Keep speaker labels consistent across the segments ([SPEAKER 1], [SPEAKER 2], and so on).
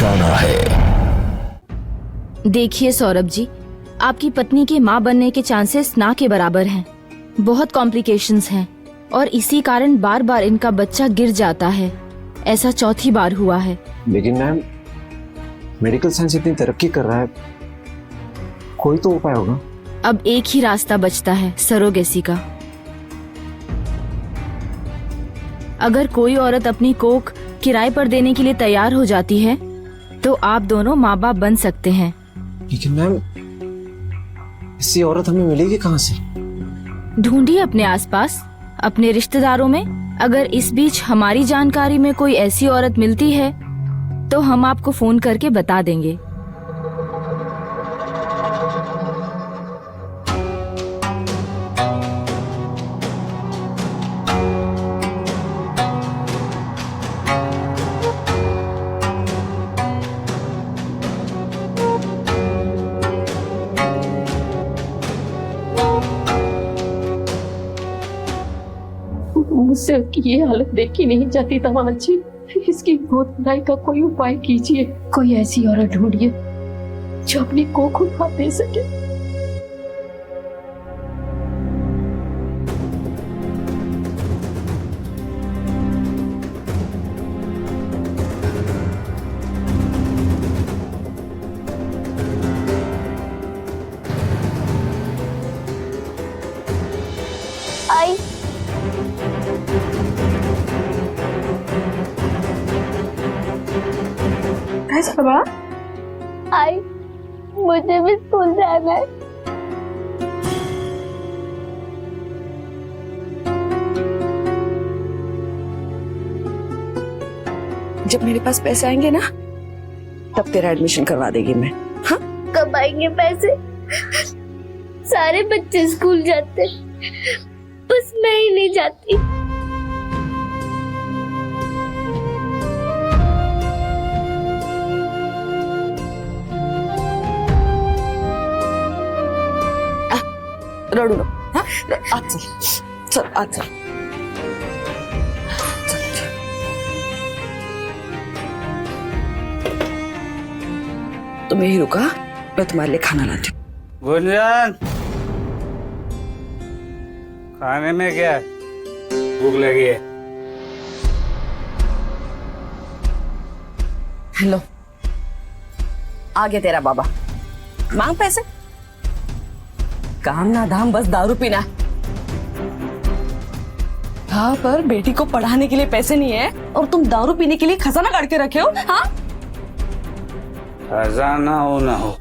[SPEAKER 1] बताना है।
[SPEAKER 2] देखिए सौरभ जी, आपकी पत्नी के माँ बनने के चांसेस ना के बराबर हैं। बहुत कॉम्प्लिकेशंस हैं और इसी कारण बार बार इनका बच्चा गिर जाता है। ऐसा चौथी बार हुआ है।
[SPEAKER 3] लेकिन मैम, मेडिकल साइंस इतनी तरक्की कर रहा है, कोई तो उपाय होगा।
[SPEAKER 2] अब एक ही रास्ता बचता है, सरोगेसी का। अगर कोई औरत अपनी कोख किराए पर देने के लिए तैयार हो जाती है तो आप दोनों माँ बाप बन सकते हैं।
[SPEAKER 3] लेकिन मैम, ऐसी औरत हमें मिलेगी कहाँ से?
[SPEAKER 2] ढूंढिए अपने आसपास, अपने रिश्तेदारों में। अगर इस बीच हमारी जानकारी में कोई ऐसी औरत मिलती है तो हम आपको फोन करके बता देंगे।
[SPEAKER 4] मुझसे ये हालत देखी नहीं जाती तमाम जी। इसकी गोद भराई का कोई उपाय कीजिए। कोई ऐसी औरत ढूंढिए जो अपनी कोख उठा दे सके।
[SPEAKER 5] आई आई, मुझे भी स्कूल जाना है।
[SPEAKER 6] जब मेरे पास पैसे आएंगे ना, तब तेरा एडमिशन करवा देगी मैं। हाँ,
[SPEAKER 5] कब आएंगे पैसे? सारे बच्चे स्कूल जाते, बस मैं ही नहीं जाती।
[SPEAKER 6] रडू नो। हाँ, आज चल, चल आज चल। तुम यही रुका, मैं तुम्हारे लिए खाना लाती हूँ।
[SPEAKER 7] गुंजन, खाने में क्या है? भूख लगी है।
[SPEAKER 6] हेलो, आ गया तेरा बाबा। मांग पैसे। काम ना धाम, बस दारू पीना। हाँ, पर बेटी को पढ़ाने के लिए पैसे नहीं है और तुम दारू पीने के लिए खजाना काट के रखे हो। हाँ,
[SPEAKER 7] खजाना हो ना हो,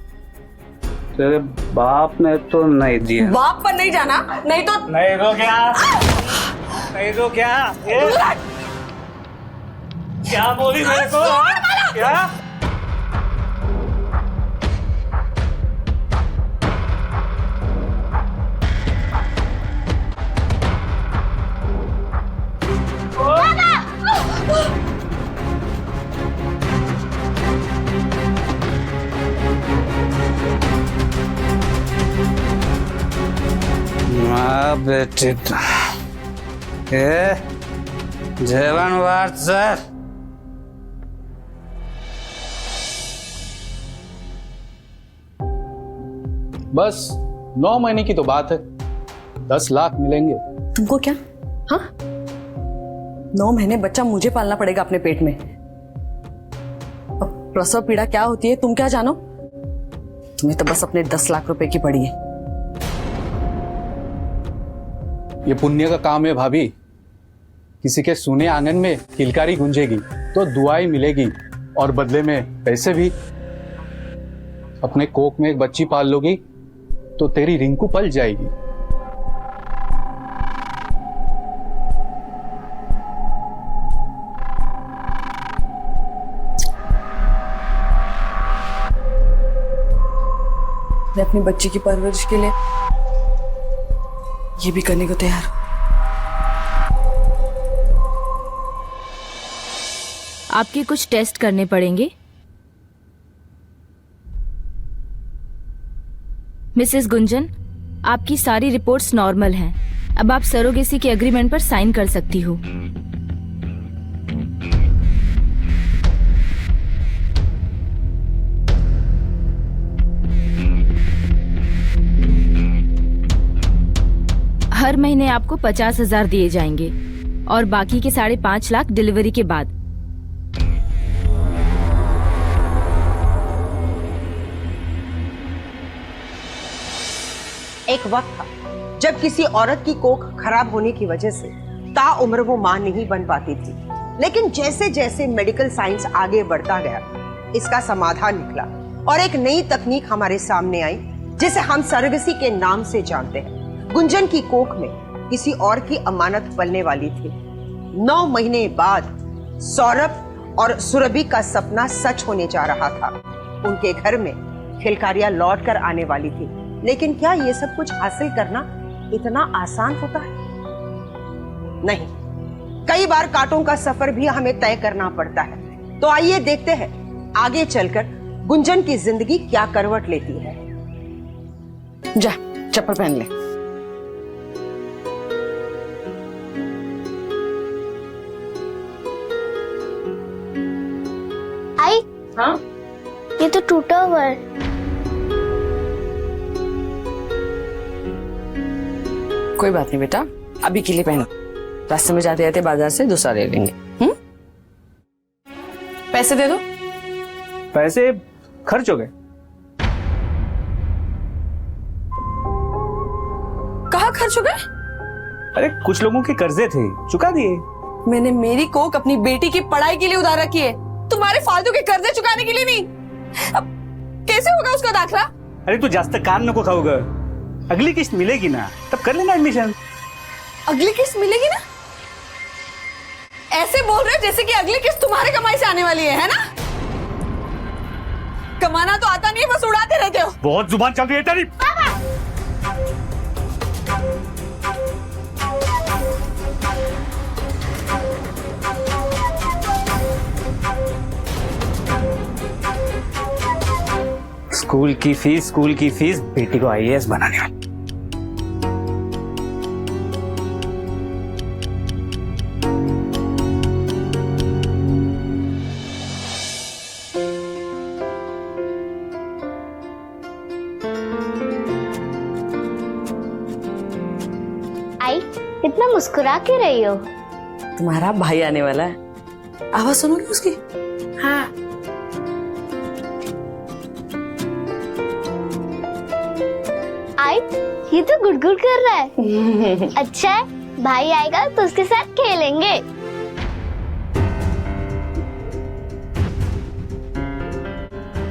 [SPEAKER 7] तेरे बाप ने तो नहीं दिया।
[SPEAKER 6] बाप पर नहीं जाना, नहीं तो
[SPEAKER 7] नहीं तो क्या? नहीं तो क्या? क्या बोली मेरे को? क्या? बेटे जेवण वाट सर।
[SPEAKER 8] बस 9 महीने की तो बात है, 10 लाख मिलेंगे।
[SPEAKER 6] तुमको क्या? हाँ, 9 महीने बच्चा मुझे पालना पड़ेगा अपने पेट में। अब प्रसव पीड़ा क्या होती है तुम क्या जानो? तुम्हें तो बस अपने 10 लाख रुपए की पड़ी है।
[SPEAKER 8] ये पुण्य का काम है भाभी। किसी के सुने आंगन में किलकारी गूंजेगी तो दुआई मिलेगी और बदले में पैसे भी। अपने कोख में एक बच्ची पाल लोगी तो तेरी रिंकू पल जाएगी।
[SPEAKER 6] मैं अपनी बच्ची की परवरिश के लिए ये भी करने को तैयार हूं।
[SPEAKER 2] आपके कुछ टेस्ट करने पड़ेंगे। मिसेस गुंजन, आपकी सारी रिपोर्ट्स नॉर्मल हैं। अब आप सरोगेसी के एग्रीमेंट पर साइन कर सकती हो। हर महीने आपको 50,000 दिए जाएंगे और बाकी के 5.5 लाख डिलीवरी के बाद।
[SPEAKER 1] एक वक्त था जब किसी औरत की कोख खराब होने की वजह से ताउम्र वो मां नहीं बन पाती थी, लेकिन जैसे जैसे मेडिकल साइंस आगे बढ़ता गया इसका समाधान निकला और एक नई तकनीक हमारे सामने आई जिसे हम सरगसी के नाम से जानते हैं। गुंजन की कोख में किसी और की अमानत पलने वाली थी। 9 महीने बाद सौरभ और सुरभि का सपना सच होने जा रहा था। उनके घर में खिलकारियां लौट कर आने वाली थी, लेकिन क्या ये सब कुछ हासिल करना इतना आसान होता है? नहीं, कई बार कांटों का सफर भी हमें तय करना पड़ता है। तो आइए देखते हैं आगे चलकर गुंजन की जिंदगी क्या करवट लेती है।
[SPEAKER 6] जा चप्पल पहन ले।
[SPEAKER 5] आई,
[SPEAKER 4] हाँ,
[SPEAKER 5] ये तो टूटा हुआ है।
[SPEAKER 6] कोई बात नहीं बेटा, अभी के लिए पहनो। रास्ते में जाते जाते बाजार से दूसरा ले लेंगे। पैसे दे दो।
[SPEAKER 7] पैसे खर्च हो गए।
[SPEAKER 6] कहाँ खर्च हो गए?
[SPEAKER 7] अरे कुछ लोगों के कर्जे थे, चुका दिए।
[SPEAKER 6] मैंने मेरी कोक अपनी बेटी की पढ़ाई के लिए उधार रखी है, तुम्हारे फालतू के कर्जे चुकाने के लिए नहीं। अब कैसे होगा उसका दाखला?
[SPEAKER 7] अरे तू जास्त कान नको खाऊगा, अगली किस्त मिलेगी ना, तब कर लेना एडमिशन।
[SPEAKER 6] अगली किस्त मिलेगी ना? ऐसे बोल रहे हो जैसे कि अगली किस्त तुम्हारे कमाई से आने वाली है ना? कमाना तो आता नहीं है, बस उड़ाते रहते हो।
[SPEAKER 7] बहुत जुबान चल रही है तेरी। स्कूल की फीस बेटी को IAS बनाने वाली।
[SPEAKER 5] आई, कितना मुस्कुरा के रही हो?
[SPEAKER 6] तुम्हारा भाई आने वाला है, आवाज सुनोगी उसकी?
[SPEAKER 5] हाँ। आई, ये तो गुड़गुड़ कर रहा है। अच्छा है, भाई आएगा तो उसके साथ खेलेंगे।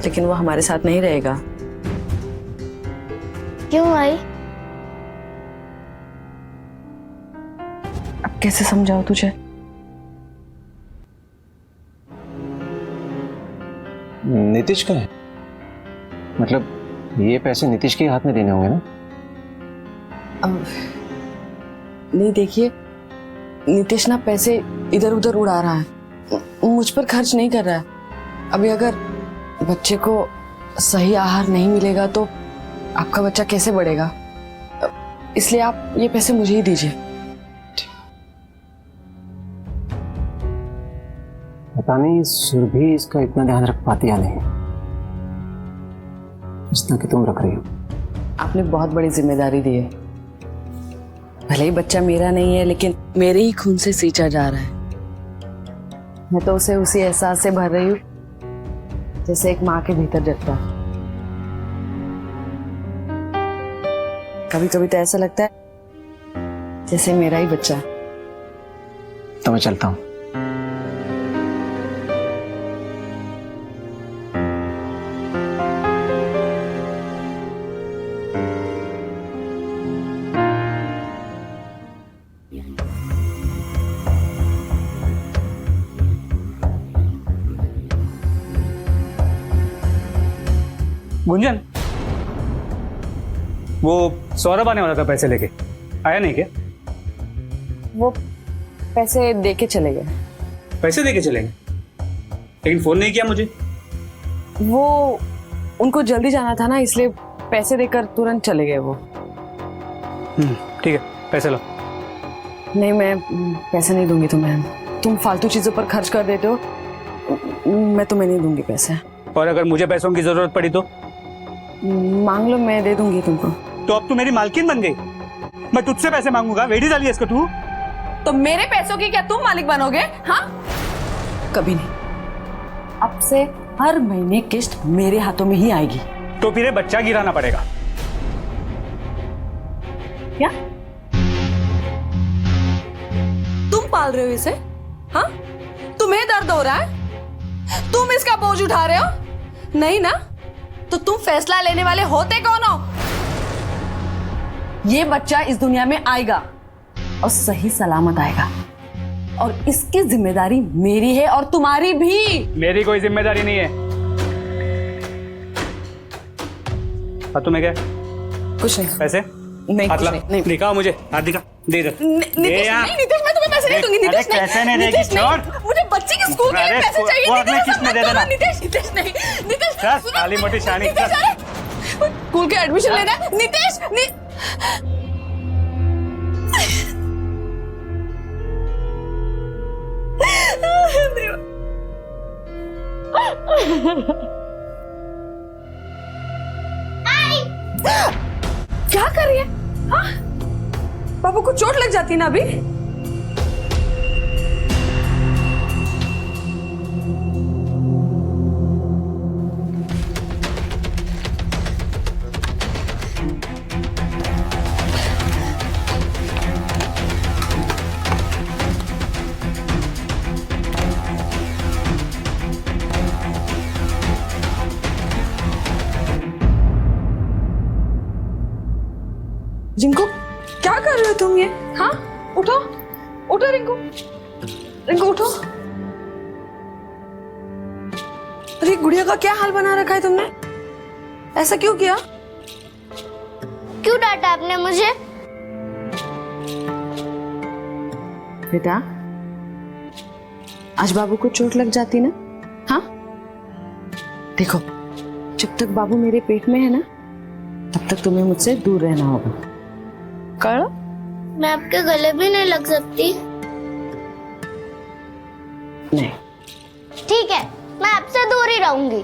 [SPEAKER 6] लेकिन वो हमारे साथ नहीं रहेगा।
[SPEAKER 5] क्यों आई?
[SPEAKER 6] अब कैसे समझाऊं तुझे?
[SPEAKER 3] नीतीश का है, मतलब ये पैसे नीतीश के हाथ में देने होंगे ना?
[SPEAKER 6] अब नहीं, देखिए नीतीश ना पैसे इधर उधर उड़ा रहा है, मुझ पर खर्च नहीं कर रहा है। अभी अगर बच्चे को सही आहार नहीं मिलेगा तो आपका बच्चा कैसे बढ़ेगा? इसलिए आप ये पैसे मुझे ही दीजिए।
[SPEAKER 3] पता नहीं सुरभि इसका इतना ध्यान रख पाती या नहीं, जितना कि तुम रख रही हो।
[SPEAKER 6] आपने बहुत बड़ी जिम्मेदारी दी है। भले ही बच्चा मेरा नहीं है, लेकिन मेरे ही खून से सींचा जा रहा है। मैं तो उसे उसी एहसास से भर रही हूँ जैसे एक माँ के भीतर जगता है। कभी कभी तो ऐसा लगता है जैसे मेरा ही बच्चा है।
[SPEAKER 3] तो मैं चलता हूँ।
[SPEAKER 7] गुंजन, वो सौरभ आने वाला था पैसे लेके, आया नहीं क्या?
[SPEAKER 6] वो पैसे देके चले गए।
[SPEAKER 7] पैसे देके चले गए, लेकिन फोन नहीं किया मुझे।
[SPEAKER 6] वो उनको जल्दी जाना था ना, इसलिए पैसे देकर तुरंत चले गए वो।
[SPEAKER 7] ठीक है, पैसे लो।
[SPEAKER 6] नहीं, मैं पैसे नहीं दूंगी तुम्हें। तुम फालतू चीजों पर खर्च कर देते हो, मैं तुम्हें नहीं दूंगी पैसे।
[SPEAKER 7] और अगर मुझे पैसों की जरूरत पड़ी तो
[SPEAKER 6] मांग लो, मैं दे दूंगी तुमको।
[SPEAKER 7] अब तू मेरी मालकिन बन गई।
[SPEAKER 9] मैं तुझसे पैसे मांगूंगा? वेडी डाली इसको तू?
[SPEAKER 6] तो मेरे पैसों की क्या तुम मालिक बनोगे? हाँ, कभी नहीं। अब से हर महीने किस्त मेरे हाथों में ही आएगी।
[SPEAKER 9] तो फिर ये बच्चा गिराना पड़ेगा।
[SPEAKER 6] क्या तुम पाल रहे हो इसे? हाँ, तुम्हें दर्द हो रहा है? तुम इसका बोझ उठा रहे हो? नहीं ना? तो तुम फैसला लेने वाले होते कौन हो? ये बच्चा इस दुनिया में आएगा और सही सलामत आएगा, और इसकी जिम्मेदारी मेरी है और तुम्हारी भी।
[SPEAKER 9] मेरी कोई जिम्मेदारी नहीं है। और तुम्हें क्या?
[SPEAKER 6] कुछ नहीं।
[SPEAKER 9] पैसे
[SPEAKER 6] नहीं,
[SPEAKER 9] हाथ
[SPEAKER 6] कुछ
[SPEAKER 9] ला।
[SPEAKER 6] नहीं।
[SPEAKER 9] दिखाओ मुझे, हाथ दिखा। दे दे।
[SPEAKER 6] नितेश,
[SPEAKER 9] दे यार।
[SPEAKER 6] नहीं नितेश, मैं तुम्हें पैसे नहीं दूंगी। नितेश नहीं,
[SPEAKER 9] कैसे नहीं देगी?
[SPEAKER 6] नितेश नहीं,
[SPEAKER 9] छोड़।
[SPEAKER 6] मुझे बच्चे के स्कूल के लिए
[SPEAKER 9] अरे,
[SPEAKER 6] पैसे चाहिए।
[SPEAKER 9] वो अपने
[SPEAKER 6] नितेश,
[SPEAKER 9] किस्त में
[SPEAKER 6] मत
[SPEAKER 9] दे
[SPEAKER 6] करो,
[SPEAKER 9] देना।
[SPEAKER 6] नितेश, नितेश नहीं, नितेश
[SPEAKER 9] चल,
[SPEAKER 6] सुनो,
[SPEAKER 9] काली मोटी शानी,
[SPEAKER 6] नितेश,
[SPEAKER 9] चल।
[SPEAKER 6] अरे, स्कूल के एडमिशन लेना है। नितेश क्या कर रही है? हाँ? बाबू को चोट लग जाती ना अभी। रिंकू, क्या कर रहे हो तुम ये? हाँ, उठो, उठो रिंकू, रिंकू उठो। अरे गुड़िया का क्या हाल बना रखा है तुमने? ऐसा क्यों किया?
[SPEAKER 5] क्यों डांटा आपने मुझे?
[SPEAKER 6] बेटा, आज बाबू को चोट लग जाती ना? हाँ, देखो, जब तक बाबू मेरे पेट में है ना, तब तक तुम्हें मुझसे दूर रहना होगा। करो?
[SPEAKER 5] मैं आपके गले भी नहीं लग सकती।
[SPEAKER 6] नहीं।
[SPEAKER 5] ठीक है, मैं आपसे दूर ही रहूंगी।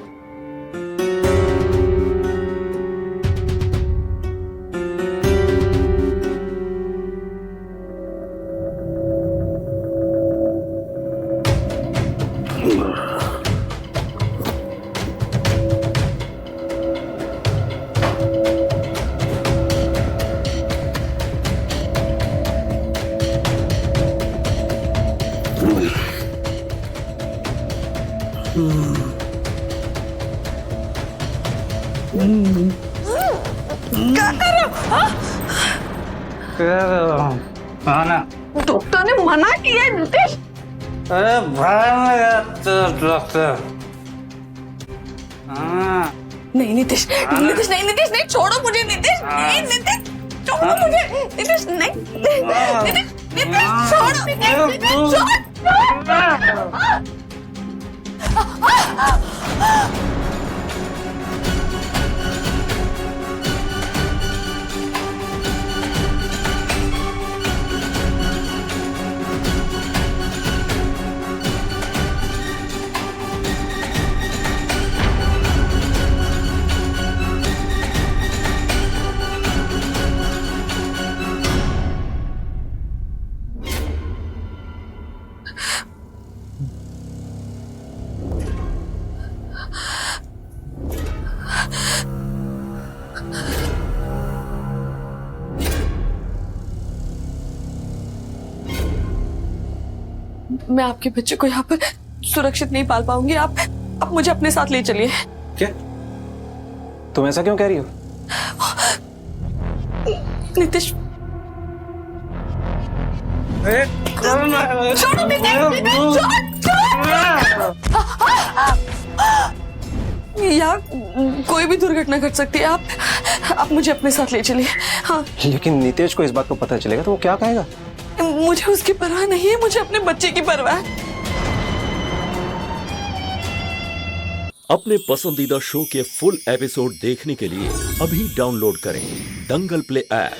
[SPEAKER 6] क्या कर रहे हो?
[SPEAKER 9] हाँ ना।
[SPEAKER 6] डॉक्टर ने मना किया है नितेश।
[SPEAKER 9] अरे डॉक्टर। हाँ।
[SPEAKER 6] नहीं नितेश, नितेश नहीं, नितेश नहीं, छोड़ो मुझे नितेश, नहीं नितेश, छोड़ो मुझे नितेश, नहीं नितेश, नितेश छोड़ो, नितेश छोड़। मैं आपके बच्चे को यहाँ पर सुरक्षित नहीं पाल पाऊंगी। आप मुझे अपने साथ ले चलिए।
[SPEAKER 3] क्या? तुम ऐसा क्यों कह रही हो?
[SPEAKER 6] नितेश, छोड़ो नितेश, यहाँ कोई भी दुर्घटना घट सकती है। आप मुझे अपने साथ ले चलिए। हाँ,
[SPEAKER 3] लेकिन नितेश को इस बात को पता चलेगा तो वो क्या कहेगा?
[SPEAKER 6] मुझे उसकी परवाह नहीं है, मुझे अपने बच्चे की परवाह है।
[SPEAKER 10] अपने पसंदीदा शो के फुल एपिसोड देखने के लिए अभी डाउनलोड करें दंगल प्ले ऐप।